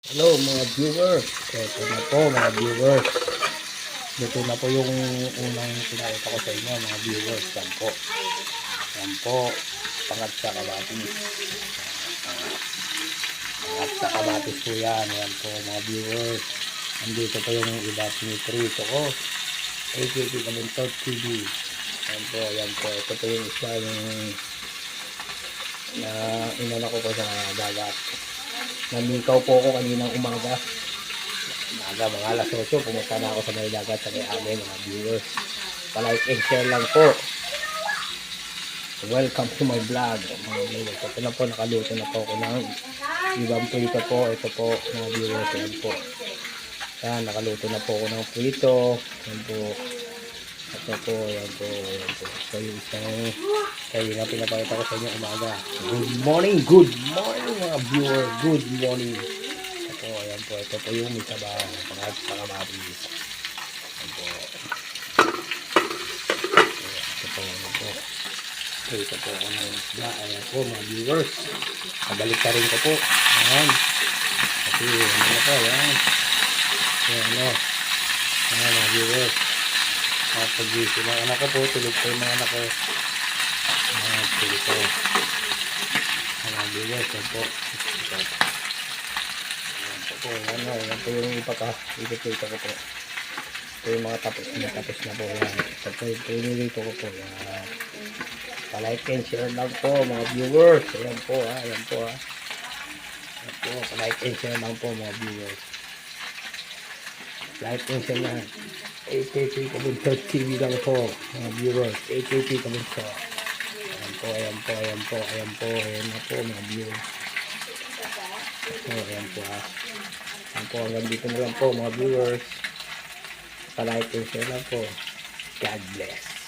Hello mga viewers, ito na po mga viewers. Ito na po yung unang pinakita ko sa inyo mga viewers. Yan po. Yan po. Pangat sa kamatis. Pangat sa kamatis po yan. Yan po mga viewers. Nandito po yung iba nitrito ko. AKT Kabuntot TV. Yan po, yan po. Ito po yung isa yung na inana ko po sa dagat. Namikaw po ako kaninang umaga. Mga alas 8, pumunta na ako sa may dagat sa may amin mga viewers. Pa-like and share lang po. Welcome to my vlog mga viewers. Ito na po, nakaluto na po ako ng ibang prito po. Ito po mga viewers. Yan po. Yan, nakaluto na po ako ng prito. Yan po. Ito po, yan po, yan po. So yung isang kayo na pinapakita ko sa inyo umaga. Good morning mga viewer. Good morning. Ito, ayan po. Ito po yung may sabaw. Pangat sa kamatis. Ayan po. Ito po, ayan po. Ito po ako ng isda. Ayan po mga viewers. Kabalik ka rin ko po. Ayan. Kasi ano na po, ayan. Ayan o. Ayan mga viewers. Pag-gising mga anak ko po. Tulog po yung mga anak ko. Tulog po. Mga viewers. Ayan po. Ayan po. Ayan po yung ipaka-ipipita ko po. Ito yung mga tapos na po. Ayan. Ito po yung pinilito ko po. Ayan. Pa-like and share lang po mga viewers. Ayan po ha. Ayan po ha. Ayan po. Pa-like and share lang po mga viewers. Like and share lang. AKT Kabuntot TV lang po mga viewers. AKT Kabuntot. Ayan po, ayan po, ayan po, ayan po, ayan na po mga viewers. So, ayan po ha. Ayan po, hanggang dito na lang po mga viewers. Pa-like and share lang po. God bless.